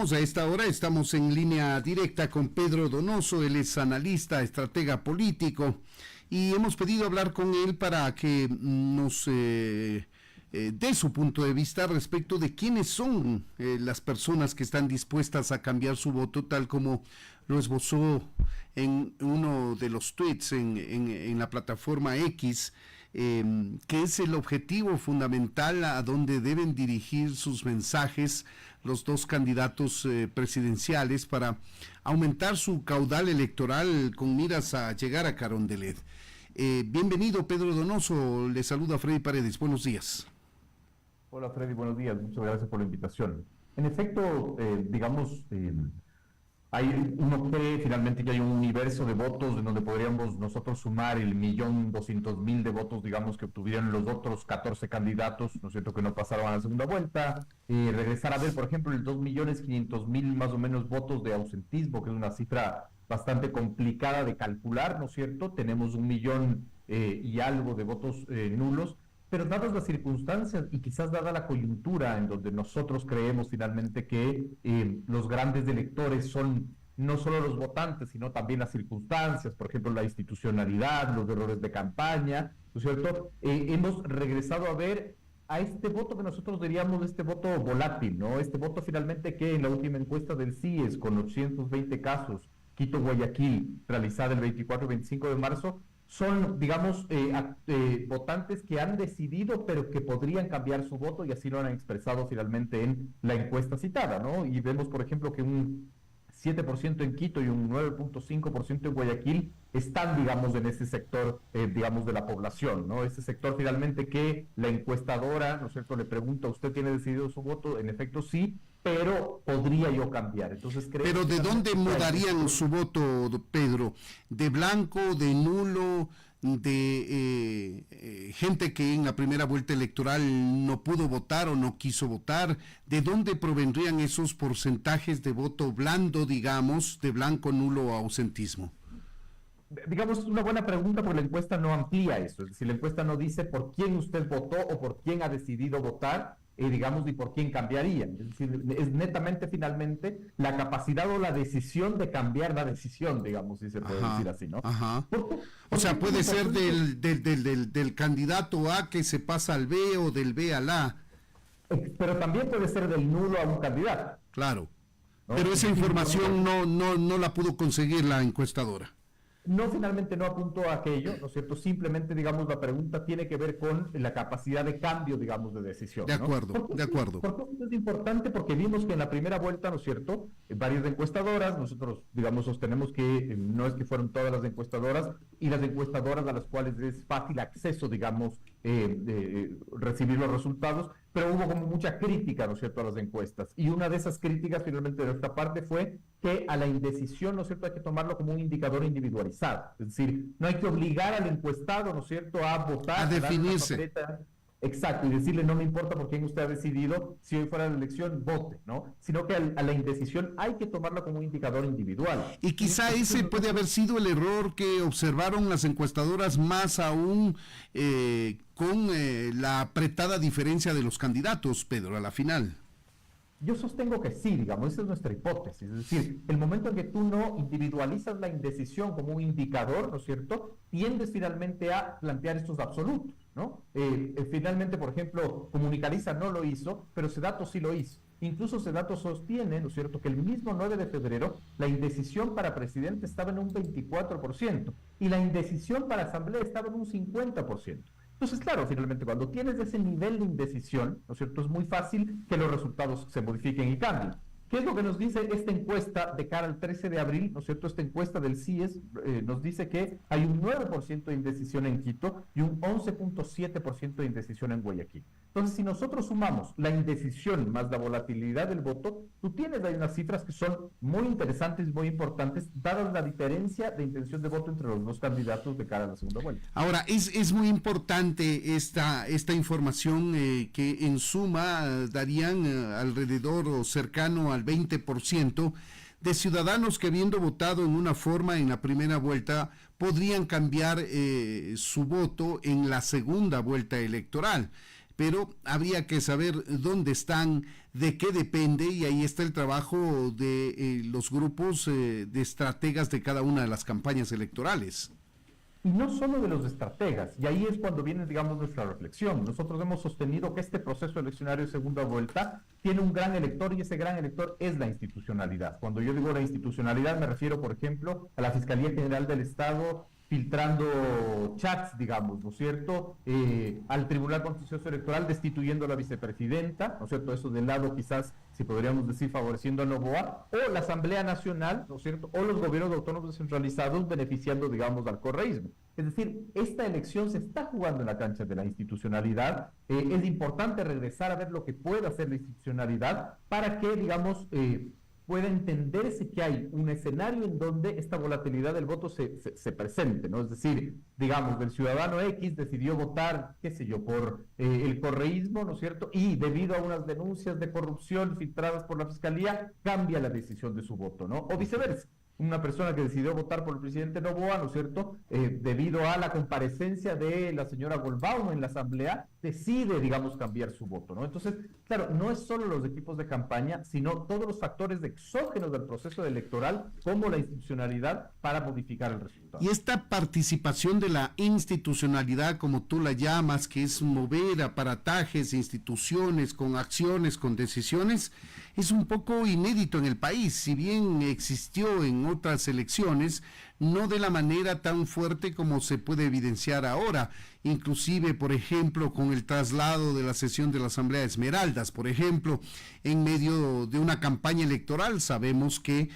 saludamos a esta hora, estamos en línea directa con Pedro Donoso, él es analista, estratega político, y hemos pedido hablar con él para que nos dé su punto de vista respecto de quiénes son las personas que están dispuestas a cambiar su voto, tal como lo esbozó en uno de los tweets en la plataforma X, que es el objetivo fundamental a donde deben dirigir sus mensajes los dos candidatos presidenciales para aumentar su caudal electoral con miras a llegar a Carondelet. Bienvenido, Pedro Donoso, le saluda Freddy Paredes, buenos días. Hola Freddy, buenos días, muchas gracias por la invitación. En efecto, uno cree finalmente que hay un universo de votos en donde podríamos nosotros sumar el 1.200.000 de votos, digamos, que obtuvieron los otros 14 candidatos, ¿no es cierto?, que no pasaron a la segunda vuelta, regresar a ver, por ejemplo, el 2.500.000 más o menos votos de ausentismo, que es una cifra bastante complicada de calcular, ¿no es cierto? Tenemos 1.000.000 y algo de votos nulos, pero dadas las circunstancias y quizás dada la coyuntura en donde nosotros creemos finalmente que los grandes electores son no solo los votantes, sino también las circunstancias, por ejemplo, la institucionalidad, los errores de campaña, ¿no es cierto? Hemos regresado a ver a este voto que nosotros diríamos este voto volátil, ¿no? Este voto finalmente que en la última encuesta del CIES, con 820 casos, Quito-Guayaquil, realizada el 24 y 25 de marzo, son, digamos, votantes que han decidido, pero que podrían cambiar su voto y así lo han expresado finalmente en la encuesta citada, ¿no? Y vemos, por ejemplo, que un 7% en Quito y un 9.5% en Guayaquil están, digamos, en ese sector, digamos, de la población, ¿no? Ese sector finalmente que la encuestadora, ¿no es cierto?, le pregunta, ¿usted tiene decidido su voto? En efecto, sí, pero podría yo cambiar. Entonces, ¿pero de dónde mudarían su voto, Pedro? ¿De blanco, de nulo, de gente que en la primera vuelta electoral no pudo votar o no quiso votar? ¿De dónde provendrían esos porcentajes de voto blando, digamos, de blanco, nulo o ausentismo? Digamos, es una buena pregunta porque la encuesta no amplía eso, es decir, la encuesta no dice por quién usted votó o por quién ha decidido votar, digamos, ni por quién cambiaría. Es decir, es netamente, finalmente, la capacidad o la decisión de cambiar la decisión, digamos, si se puede decir así, ¿no? Ajá. O sea, puede ser del candidato A que se pasa al B o del B al A. Pero también puede ser del nulo a un candidato. Claro. ¿No? Pero esa información no la pudo conseguir la encuestadora. No, finalmente no apuntó a aquello, ¿no es cierto? Simplemente, digamos, la pregunta tiene que ver con la capacidad de cambio, digamos, de decisión, ¿no? De acuerdo, de acuerdo. ¿Por qué es importante? Porque vimos que en la primera vuelta, ¿no es cierto?, varias encuestadoras, nosotros, digamos, sostenemos que no es que fueron todas las encuestadoras, y las encuestadoras a las cuales es fácil acceso, digamos, recibir los resultados, pero hubo como mucha crítica, ¿no es cierto?, a las encuestas. Y una de esas críticas, finalmente, de nuestra parte fue que a la indecisión, ¿no es cierto?, hay que tomarlo como un indicador individualizado. Es decir, no hay que obligar al encuestado, ¿no es cierto?, a votar. A definirse. Exacto, y decirle, no me importa por quién usted ha decidido, si hoy fuera la elección, vote, ¿no? Sino que a la indecisión hay que tomarla como un indicador individual. Y quizá ese puede haber sido el error que observaron las encuestadoras, más aún con la apretada diferencia de los candidatos, Pedro, a la final. Yo sostengo que sí, digamos, esa es nuestra hipótesis. Es decir, el momento en que tú no individualizas la indecisión como un indicador, ¿no es cierto?, tiendes finalmente a plantear estos absolutos, ¿no? Finalmente, por ejemplo, Comunicaliza no lo hizo, pero Sedato sí lo hizo. Incluso Sedato sostiene, ¿no es cierto?, que el mismo 9 de febrero la indecisión para presidente estaba en un 24% y la indecisión para asamblea estaba en un 50%. Entonces, claro, finalmente, cuando tienes ese nivel de indecisión, ¿no es cierto?, es muy fácil que los resultados se modifiquen y cambien. ¿Qué es lo que nos dice esta encuesta de cara al 13 de abril? ¿No es cierto? Esta encuesta del CIES nos dice que hay un 9% de indecisión en Quito y un 11.7% de indecisión en Guayaquil. Entonces, si nosotros sumamos la indecisión más la volatilidad del voto, tú tienes ahí unas cifras que son muy interesantes y muy importantes, dada la diferencia de intención de voto entre los dos candidatos de cara a la segunda vuelta. Ahora, es muy importante esta información que en suma darían alrededor o cercano al 20% de ciudadanos que, habiendo votado en una forma en la primera vuelta, podrían cambiar su voto en la segunda vuelta electoral. pero habría que saber dónde están, de qué depende, y ahí está el trabajo de los grupos de estrategas de cada una de las campañas electorales. Y no solo de los estrategas, y ahí es cuando viene, digamos, nuestra reflexión. Nosotros hemos sostenido que este proceso eleccionario de segunda vuelta tiene un gran elector, y ese gran elector es la institucionalidad. Cuando yo digo la institucionalidad, me refiero, por ejemplo, a la Fiscalía General del Estado filtrando chats, digamos, ¿no es cierto?, al Tribunal Contencioso Electoral destituyendo a la vicepresidenta, ¿no es cierto?, eso del lado quizás, si podríamos decir, favoreciendo a Noboa, o la Asamblea Nacional, ¿no es cierto?, o los gobiernos autónomos descentralizados beneficiando, digamos, al correísmo. Es decir, esta elección se está jugando en la cancha de la institucionalidad. Es importante regresar a ver lo que puede hacer la institucionalidad para que, digamos, pueda entenderse que hay un escenario en donde esta volatilidad del voto se presente, ¿no? Es decir, digamos, el ciudadano X decidió votar, qué sé yo, por el correísmo, ¿no es cierto? Y debido a unas denuncias de corrupción filtradas por la Fiscalía, cambia la decisión de su voto, ¿no? O viceversa. Una persona que decidió votar por el presidente Noboa, ¿no es cierto?, debido a la comparecencia de la señora Goldbaum en la asamblea, decide, digamos, cambiar su voto, ¿no? Entonces, claro, no es solo los equipos de campaña, sino todos los factores exógenos del proceso electoral, como la institucionalidad, para modificar el resultado. Y esta participación de la institucionalidad, como tú la llamas, que es mover aparatajes, instituciones, con acciones, con decisiones, es un poco inédito en el país. Si bien existió en otras elecciones, no de la manera tan fuerte como se puede evidenciar ahora, inclusive, por ejemplo, con el traslado de la sesión de la Asamblea de Esmeraldas, por ejemplo, en medio de una campaña electoral. Sabemos que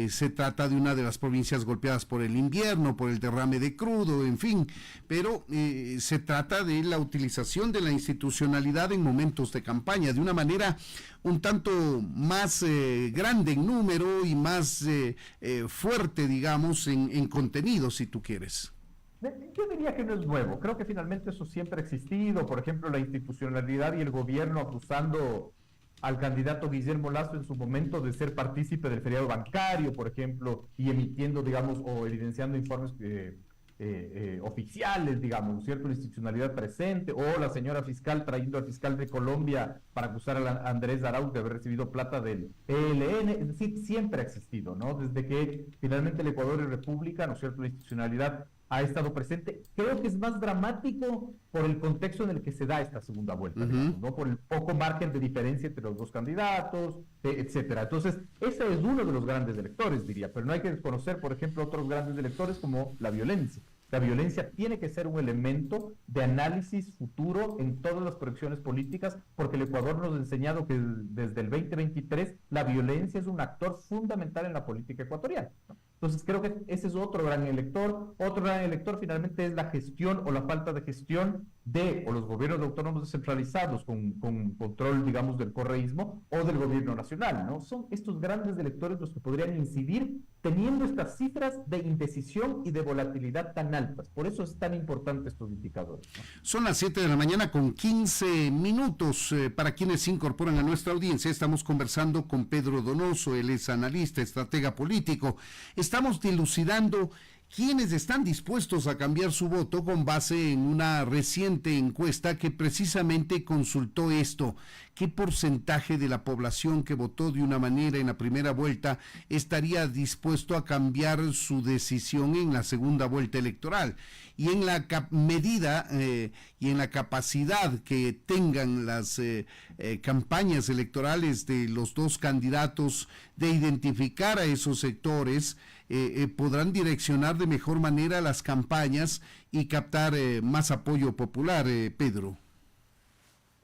se trata de una de las provincias golpeadas por el invierno, por el derrame de crudo, en fin, pero se trata de la utilización de la institucionalidad en momentos de campaña, de una manera un tanto más grande en número y más fuerte, digamos, en contenido, si tú quieres. Yo diría que no es nuevo. Creo que finalmente eso siempre ha existido. Por ejemplo, la institucionalidad y el gobierno acusando al candidato Guillermo Lasso en su momento de ser partícipe del feriado bancario, por ejemplo, y emitiendo, digamos, o evidenciando informes oficiales, digamos, ¿no es cierto?, la institucionalidad presente, o la señora fiscal trayendo al fiscal de Colombia para acusar a Andrés Arauz de haber recibido plata del ELN. Es decir, siempre ha existido, ¿no? Desde que finalmente el Ecuador es república, ¿no es cierto?, la institucionalidad ha estado presente. Creo que es más dramático por el contexto en el que se da esta segunda vuelta, digamos, ¿no? Por el poco margen de diferencia entre los dos candidatos, etcétera. Entonces, ese es uno de los grandes electores, diría, pero no hay que desconocer, por ejemplo, otros grandes electores como la violencia. La violencia tiene que ser un elemento de análisis futuro en todas las proyecciones políticas, porque el Ecuador nos ha enseñado que desde el 2023 la violencia es un actor fundamental en la política ecuatoriana, ¿no? Entonces creo que ese es otro gran elector. Otro gran elector finalmente es la gestión o la falta de gestión de o los gobiernos autónomos descentralizados con control, digamos, del correísmo o del gobierno nacional, ¿no? Son estos grandes electores los que podrían incidir teniendo estas cifras de indecisión y de volatilidad tan altas. Por eso es tan importante estos indicadores, ¿no? Son las 7 de la mañana con 15 minutos. Para quienes se incorporan a nuestra audiencia, estamos conversando con Pedro Donoso. Él es analista, estratega político. Estamos dilucidando quiénes están dispuestos a cambiar su voto con base en una reciente encuesta que precisamente consultó esto. ¿Qué porcentaje de la población que votó de una manera en la primera vuelta estaría dispuesto a cambiar su decisión en la segunda vuelta electoral? Y en la medida y en la capacidad que tengan las campañas electorales de los dos candidatos de identificar a esos sectores, podrán direccionar de mejor manera las campañas y captar más apoyo popular, Pedro.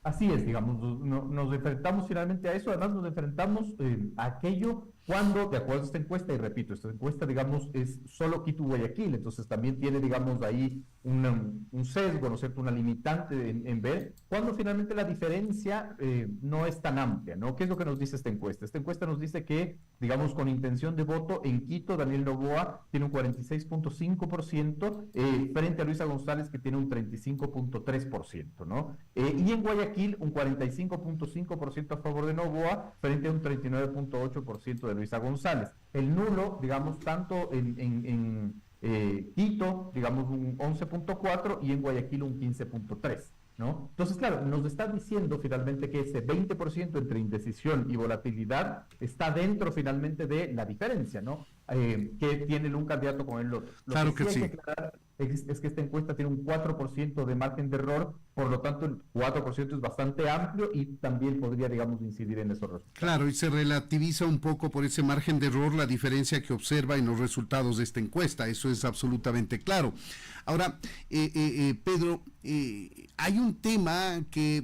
Así es, digamos, nos enfrentamos finalmente a eso. Además nos enfrentamos a aquello cuando, de acuerdo a esta encuesta, y repito, esta encuesta, digamos, es solo Quito y Guayaquil, entonces también tiene, digamos, ahí un sesgo, ¿no es cierto?, una limitante en ver cuando finalmente la diferencia no es tan amplia, ¿no? ¿Qué es lo que nos dice esta encuesta? Esta encuesta nos dice que, digamos, con intención de voto, en Quito, Daniel Noboa tiene un 46.5%, frente a Luisa González, que tiene un 35.3%, ¿no? Y en Guayaquil, un 45.5% a favor de Noboa, frente a un 39.8% de Luisa González. El nulo, digamos, tanto en Quito, digamos, un 11.4 y en Guayaquil un 15.3. ¿no? Entonces, claro, nos está diciendo finalmente que ese 20% entre indecisión y volatilidad está dentro finalmente de la diferencia, ¿no? Que tiene un candidato con el otro. Lo Claro que que sí sí. hay que aclarar es que esta encuesta tiene un 4% de margen de error, por lo tanto el 4% es bastante amplio y también podría, digamos, incidir en esos resultados. Claro, y se relativiza un poco por ese margen de error la diferencia que observa en los resultados de esta encuesta, eso es absolutamente claro. Ahora, Pedro, hay un tema que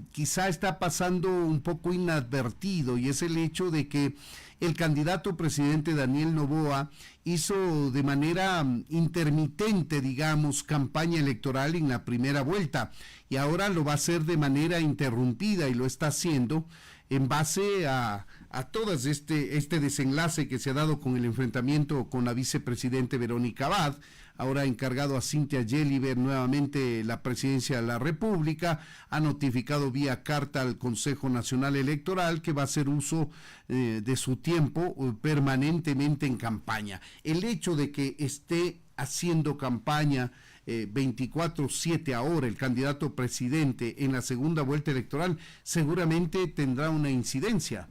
quizá está pasando un poco inadvertido y es el hecho de que el candidato presidente Daniel Noboa hizo de manera intermitente, digamos, campaña electoral en la primera vuelta y ahora lo va a hacer de manera interrumpida y lo está haciendo en base a todas este desenlace que se ha dado con el enfrentamiento con la vicepresidente Verónica Abad, ahora encargado a Cynthia Gelliver nuevamente la presidencia de la República, ha notificado vía carta al Consejo Nacional Electoral que va a hacer uso de su tiempo permanentemente en campaña. El hecho de que esté haciendo campaña 24/7 ahora el candidato presidente en la segunda vuelta electoral seguramente tendrá una incidencia.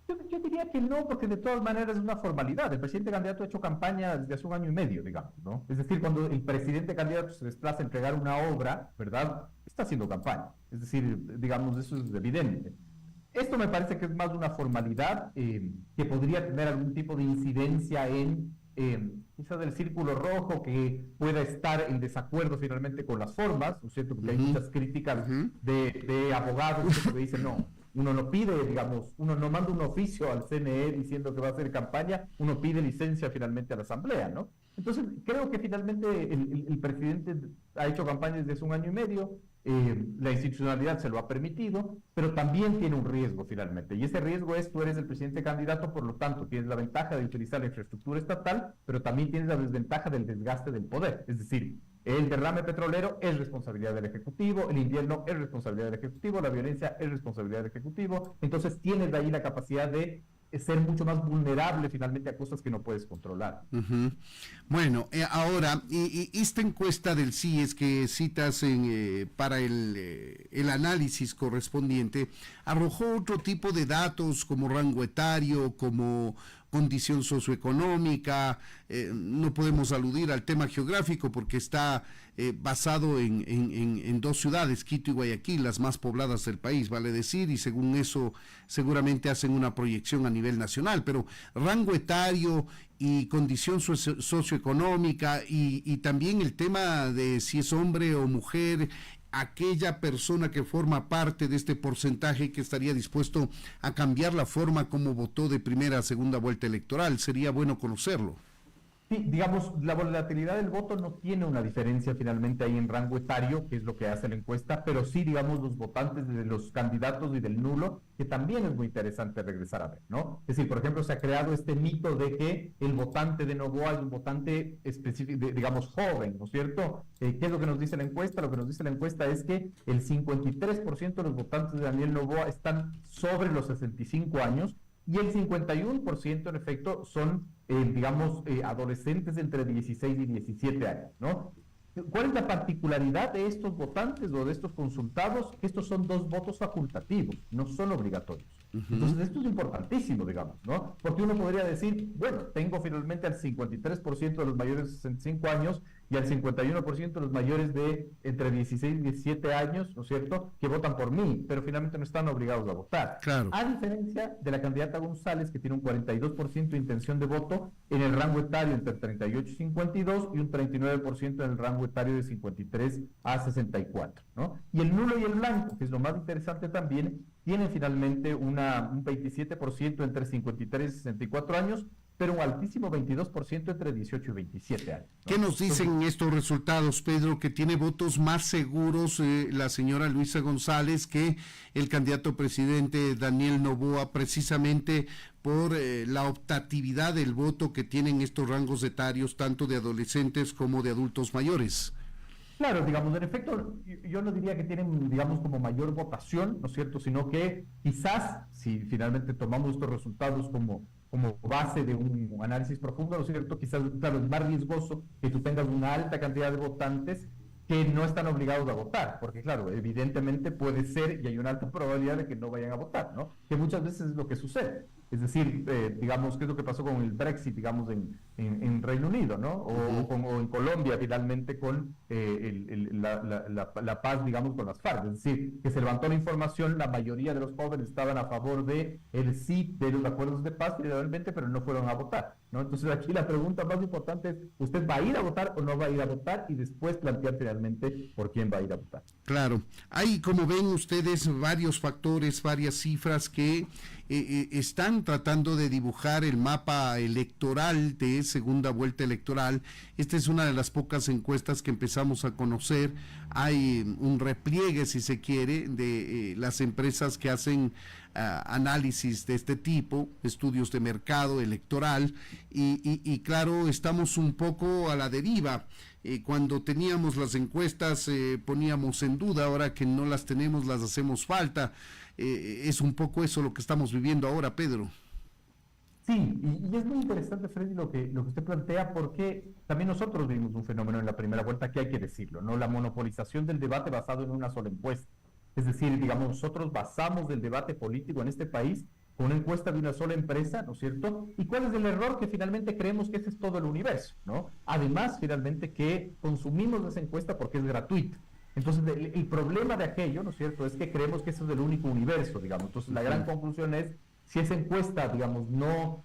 Yo diría que no, porque de todas maneras es una formalidad. El presidente candidato ha hecho campaña desde hace 1 año y medio, digamos, ¿no? Es decir, cuando el presidente candidato se desplaza a entregar una obra, ¿verdad? Está haciendo campaña. Es decir, digamos, eso es evidente. Esto me parece que es más una formalidad que podría tener algún tipo de incidencia en quizás del círculo rojo que pueda estar en desacuerdo finalmente con las formas, ¿no es cierto? Porque hay muchas críticas de abogados que dicen, no, uno no pide, digamos, uno no manda un oficio al CNE diciendo que va a hacer campaña, uno pide licencia finalmente a la Asamblea, ¿no? Entonces, creo que finalmente el presidente ha hecho campaña desde hace 1 año y medio, la institucionalidad se lo ha permitido, pero también tiene un riesgo finalmente, y ese riesgo es, tú eres el presidente candidato, por lo tanto, tienes la ventaja de utilizar la infraestructura estatal, pero también tienes la desventaja del desgaste del poder, es decir, el derrame petrolero es responsabilidad del Ejecutivo, el invierno es responsabilidad del Ejecutivo, la violencia es responsabilidad del Ejecutivo, entonces tienes de ahí la capacidad de ser mucho más vulnerable finalmente a cosas que no puedes controlar. Bueno, ahora, esta encuesta del CIES que citas para el análisis correspondiente, arrojó otro tipo de datos como rango etario, como condición socioeconómica, no podemos aludir al tema geográfico porque está basado en 2 ciudades, Quito y Guayaquil, las más pobladas del país, vale decir, y según eso seguramente hacen una proyección a nivel nacional, pero rango etario y condición socioeconómica y también el tema de si es hombre o mujer, aquella persona que forma parte de este porcentaje que estaría dispuesto a cambiar la forma como votó de primera a segunda vuelta electoral, sería bueno conocerlo. Sí, digamos, la volatilidad del voto no tiene una diferencia finalmente ahí en rango etario, que es lo que hace la encuesta, pero sí, digamos, los votantes de los candidatos y del nulo, que también es muy interesante regresar a ver, ¿no? Es decir, por ejemplo, se ha creado este mito de que el votante de Noboa es un votante específico, digamos, joven, ¿no es cierto? ¿Qué es lo que nos dice la encuesta? Lo que nos dice la encuesta es que el 53% de los votantes de Daniel Noboa están sobre los 65 años, y el 51% en efecto son, digamos, adolescentes entre 16 y 17 años, ¿no? ¿Cuál es la particularidad de estos votantes o de estos consultados? Estos son 2 votos facultativos, no son obligatorios. Entonces, esto es importantísimo, digamos, ¿no? Porque uno podría decir, bueno, tengo finalmente al 53% de los mayores de 65 años y al 51% de los mayores de entre 16 y 17 años, ¿no es cierto?, que votan por mí, pero finalmente no están obligados a votar. Claro. A diferencia de la candidata González, que tiene un 42% de intención de voto en el rango etario entre 38 y 52 y un 39% en el rango etario de 53 a 64, ¿no? Y el nulo y el blanco, que es lo más interesante también, tienen finalmente un 27% entre 53 y 64 años, pero un altísimo 22% entre 18 y 27 años, ¿no? ¿Qué nos dicen estos resultados, Pedro? Que tiene votos más seguros la señora Luisa González que el candidato presidente Daniel Noboa, precisamente por la optatividad del voto que tienen estos rangos etarios, tanto de adolescentes como de adultos mayores. Claro, digamos, en efecto, yo no diría que tienen, digamos, como mayor votación, ¿no es cierto?, sino que quizás, si finalmente tomamos estos resultados como base de un análisis profundo, ¿no es cierto?, quizás, claro, es más riesgoso que tú tengas una alta cantidad de votantes que no están obligados a votar, porque claro, evidentemente puede ser y hay una alta probabilidad de que no vayan a votar, ¿no? Que muchas veces es lo que sucede. Es decir, digamos, ¿qué es lo que pasó con el Brexit, digamos, en Reino Unido, ¿no? O en Colombia, finalmente, con la paz, digamos, con las FARC. Es decir, que se levantó la información, la mayoría de los jóvenes estaban a favor de el sí de los acuerdos de paz, finalmente, pero no fueron a votar, ¿no? Entonces, aquí la pregunta más importante es, ¿usted va a ir a votar o no va a ir a votar? Y después plantear finalmente por quién va a ir a votar. Claro, hay, como ven ustedes, varios factores, varias cifras que están tratando de dibujar el mapa electoral de segunda vuelta electoral. Esta es una de las pocas encuestas que empezamos a conocer. Hay un repliegue, si se quiere, de las empresas que hacen análisis de este tipo, estudios de mercado electoral, y claro, estamos un poco a la deriva. Cuando teníamos las encuestas poníamos en duda, ahora que no las tenemos las hacemos falta. Es un poco eso lo que estamos viviendo ahora, Pedro. Sí, y es muy interesante, Freddy, lo que usted plantea, porque también nosotros vimos un fenómeno en la primera vuelta que hay que decirlo, ¿no? La monopolización del debate basado en una sola encuesta. Es decir, digamos, nosotros basamos el debate político en este país con una encuesta de una sola empresa, ¿no es cierto? ¿Y cuál es el error? Que finalmente creemos que ese es todo el universo, ¿no? Además, finalmente, que consumimos esa encuesta porque es gratuita. Entonces, el problema de aquello, ¿no es cierto?, es que creemos que ese es el único universo, digamos. Entonces, la gran conclusión es, si esa encuesta, digamos, no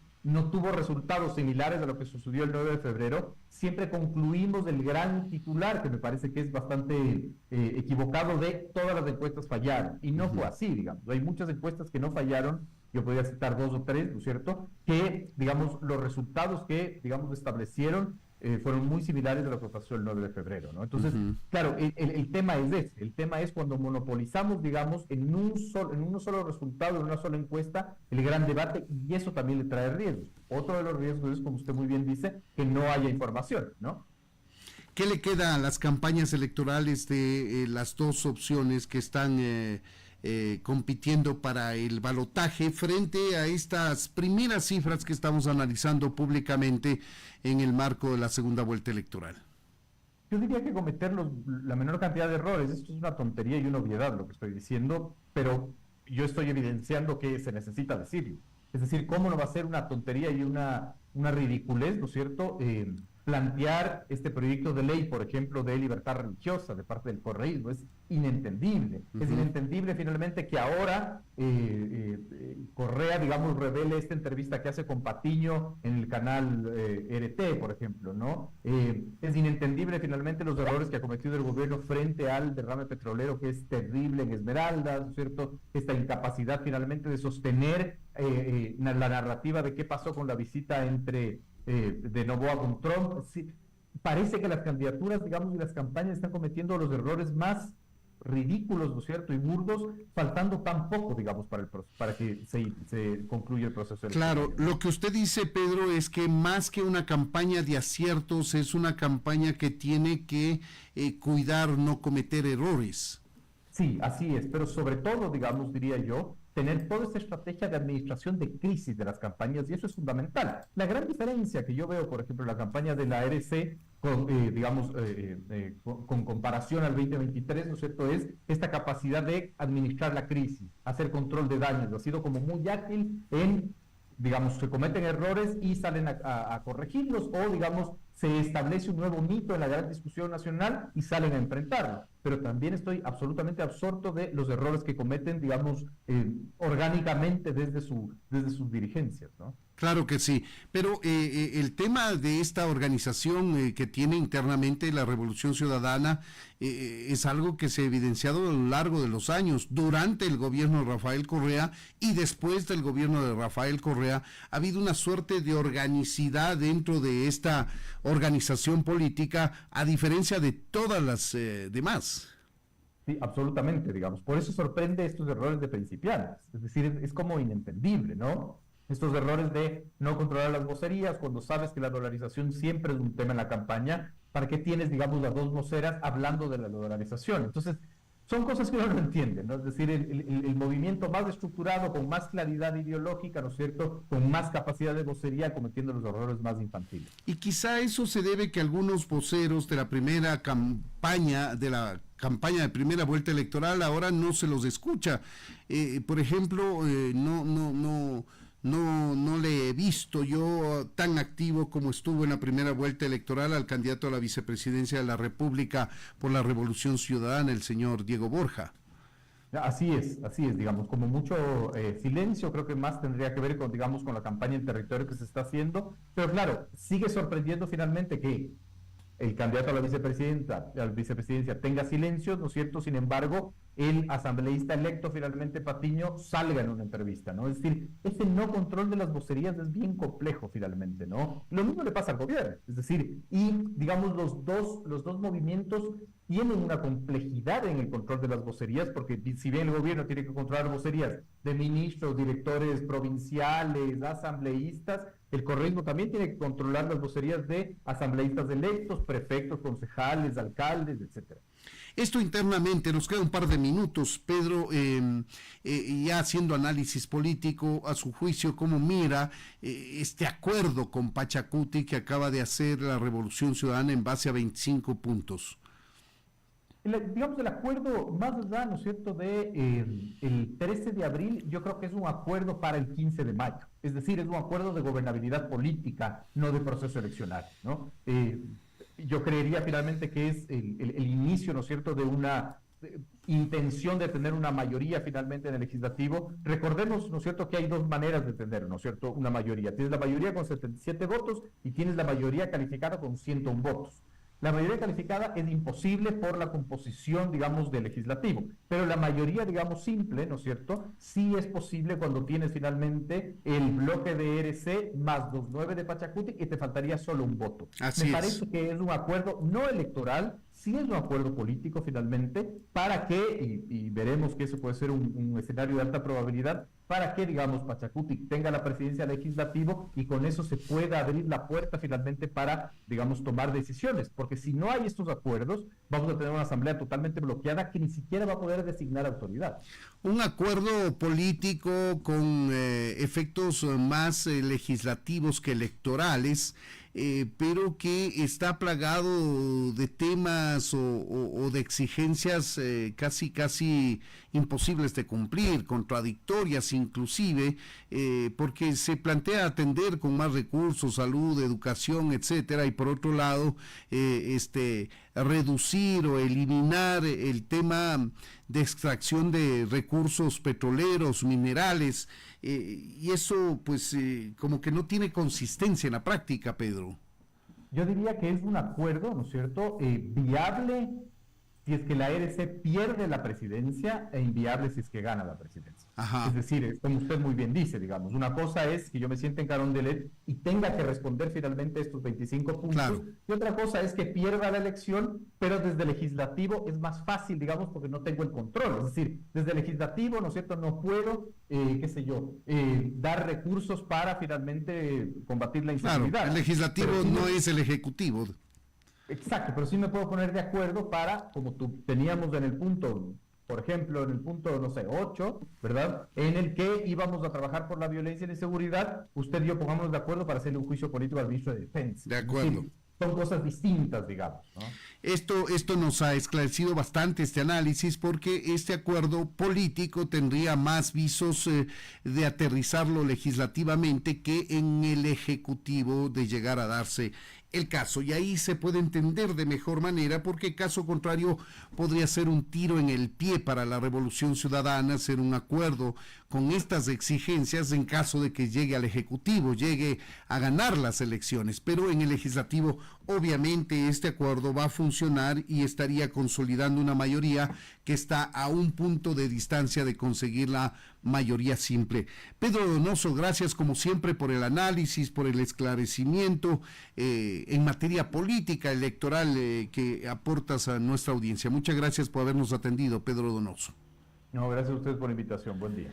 tuvo resultados similares a lo que sucedió el 9 de febrero, siempre concluimos el gran titular, que me parece que es bastante equivocado, de todas las encuestas fallaron. Y no fue así, digamos. Hay muchas encuestas que no fallaron, yo podría citar 2 o 3, ¿no es cierto?, que, digamos, los resultados que, digamos, establecieron fueron muy similares a lo que pasó el 9 de febrero, ¿no? Entonces, claro, el tema es ese, el tema es cuando monopolizamos, digamos, en un solo resultado, en una sola encuesta, el gran debate, y eso también le trae riesgos. Otro de los riesgos es, como usted muy bien dice, que no haya información, ¿no? ¿Qué le queda a las campañas electorales de las dos opciones que están compitiendo para el balotaje frente a estas primeras cifras que estamos analizando públicamente en el marco de la segunda vuelta electoral? Yo diría que cometer la menor cantidad de errores. Esto es una tontería y una obviedad lo que estoy diciendo, pero yo estoy evidenciando que se necesita decirlo. Es decir, ¿cómo no va a ser una tontería y una ridiculez, ¿no es cierto?, plantear este proyecto de ley, por ejemplo, de libertad religiosa de parte del correísmo? Es inentendible. Es inentendible finalmente que ahora Correa, digamos, revele esta entrevista que hace con Patiño en el canal RT, por ejemplo, ¿no? Es inentendible finalmente los errores que ha cometido el gobierno frente al derrame petrolero, que es terrible en Esmeraldas, ¿no es cierto? Esta incapacidad finalmente de sostener la narrativa de qué pasó con la visita de Noboa con Trump. Sí, parece que las candidaturas, digamos, y las campañas están cometiendo los errores más ridículos, ¿no es cierto?, y burdos, faltando tan poco, digamos, para que se concluya el proceso electoral. Claro, lo que usted dice, Pedro, es que más que una campaña de aciertos, es una campaña que tiene que cuidar no cometer errores. Sí, así es, pero sobre todo, digamos, diría yo, tener toda esta estrategia de administración de crisis de las campañas, y eso es fundamental. La gran diferencia que yo veo, por ejemplo, en la campaña de la ARC, con comparación al 2023, ¿no es cierto?, es esta capacidad de administrar la crisis, hacer control de daños. Ha sido como muy ágil en, digamos, se cometen errores y salen a corregirlos, o, digamos, se establece un nuevo mito en la gran discusión nacional y salen a enfrentarlo. Pero también estoy absolutamente absorto de los errores que cometen, digamos, orgánicamente desde sus dirigencias, ¿no? Claro que sí, pero el tema de esta organización que tiene internamente la Revolución Ciudadana es algo que se ha evidenciado a lo largo de los años. Durante el gobierno de Rafael Correa y después del gobierno de Rafael Correa ha habido una suerte de organicidad dentro de esta organización política, a diferencia de todas las demás. Sí, absolutamente, digamos. Por eso sorprende estos errores de principiantes. Es decir, es como inentendible, ¿no? Estos errores de no controlar las vocerías, cuando sabes que la dolarización siempre es un tema en la campaña. ¿Para qué tienes, digamos, las dos voceras hablando de la dolarización? Entonces, son cosas que uno no entiende, ¿no? Es decir, el movimiento más estructurado, con más claridad ideológica, ¿no es cierto?, con más capacidad de vocería, cometiendo los errores más infantiles. Y quizá eso se debe que algunos voceros de la primera campaña, de primera vuelta electoral, ahora no se los escucha. Por ejemplo, no le he visto yo tan activo como estuvo en la primera vuelta electoral al candidato a la vicepresidencia de la República por la Revolución Ciudadana, el señor Diego Borja. Así es, digamos, como mucho silencio, creo que más tendría que ver con, digamos, con la campaña en territorio que se está haciendo, pero claro, sigue sorprendiendo finalmente que el candidato a la vicepresidencia tenga silencios, ¿no es cierto? Sin embargo, el asambleísta electo finalmente Patiño salga en una entrevista, ¿no? Es decir, ese no control de las vocerías es bien complejo finalmente, ¿no? Lo mismo le pasa al gobierno, es decir, y digamos los dos movimientos tienen una complejidad en el control de las vocerías, porque si bien el gobierno tiene que controlar vocerías de ministros, directores provinciales, asambleístas, el correísmo también tiene que controlar las vocerías de asambleístas electos, prefectos, concejales, alcaldes, etcétera. Esto internamente, nos queda un par de minutos, Pedro, ya haciendo análisis político, a su juicio, ¿cómo mira este acuerdo con Pachacuti que acaba de hacer la Revolución Ciudadana en base a 25 puntos? Digamos, el acuerdo más allá, ¿no es cierto?, el 13 de abril, yo creo que es un acuerdo para el 15 de mayo. Es decir, es un acuerdo de gobernabilidad política, no de proceso eleccionario, ¿no? Yo creería finalmente que es el inicio, ¿no es cierto?, de una intención de tener una mayoría finalmente en el legislativo. Recordemos, ¿no es cierto?, que hay dos maneras de tener, ¿no es cierto?, una mayoría. Tienes la mayoría con 77 votos y tienes la mayoría calificada con 101 votos. La mayoría calificada es imposible por la composición, digamos, del legislativo, pero la mayoría, digamos, simple, ¿no es cierto?, sí es posible cuando tienes finalmente el bloque de ERC más los 9 de Pachacuti y te faltaría solo un voto. Me parece que es un acuerdo no electoral, sí es un acuerdo político finalmente, para que, y veremos que eso puede ser un escenario de alta probabilidad, para que, digamos, Pachacuti tenga la presidencia legislativa y con eso se pueda abrir la puerta finalmente para, digamos, tomar decisiones, porque si no hay estos acuerdos, vamos a tener una asamblea totalmente bloqueada que ni siquiera va a poder designar autoridad. Un acuerdo político con efectos más legislativos que electorales, pero que está plagado de temas o de exigencias casi imposibles de cumplir, contradictorias inclusive, porque se plantea atender con más recursos, salud, educación, etcétera, y por otro lado, reducir o eliminar el tema de extracción de recursos petroleros, minerales, y eso pues como que no tiene consistencia en la práctica, Pedro. Yo diría que es un acuerdo, ¿no es cierto?, viable si es que la ERC pierde la presidencia e inviable si es que gana la presidencia. Ajá. Es decir, como usted muy bien dice, digamos, una cosa es que yo me siente en Carondelet y tenga que responder finalmente estos 25 puntos, claro. Y otra cosa es que pierda la elección, pero desde el legislativo es más fácil, digamos, porque no tengo el control. Es decir, desde el legislativo, ¿no es cierto?, no puedo, dar recursos para finalmente combatir la inseguridad. Claro, el legislativo no es el ejecutivo. Exacto, pero sí me puedo poner de acuerdo para, como teníamos en el punto, por ejemplo, en el punto, no sé, 8, ¿verdad?, en el que íbamos a trabajar por la violencia y la inseguridad, usted y yo pongámonos de acuerdo para hacerle un juicio político al ministro de Defensa. De acuerdo. Sí, son cosas distintas, digamos, ¿no? Esto nos ha esclarecido bastante este análisis, porque este acuerdo político tendría más visos de aterrizarlo legislativamente que en el ejecutivo de llegar a darse el caso, y ahí se puede entender de mejor manera, porque caso contrario podría ser un tiro en el pie para la Revolución Ciudadana, hacer un acuerdo con estas exigencias en caso de que llegue al Ejecutivo, llegue a ganar las elecciones, pero en el Legislativo obviamente este acuerdo va a funcionar y estaría consolidando una mayoría que está a un punto de distancia de conseguir la mayoría simple. Pedro Donoso, gracias como siempre por el análisis, por el esclarecimiento en materia política electoral que aportas a nuestra audiencia. Muchas gracias por habernos atendido, Pedro Donoso. No, gracias a ustedes por la invitación. Buen día.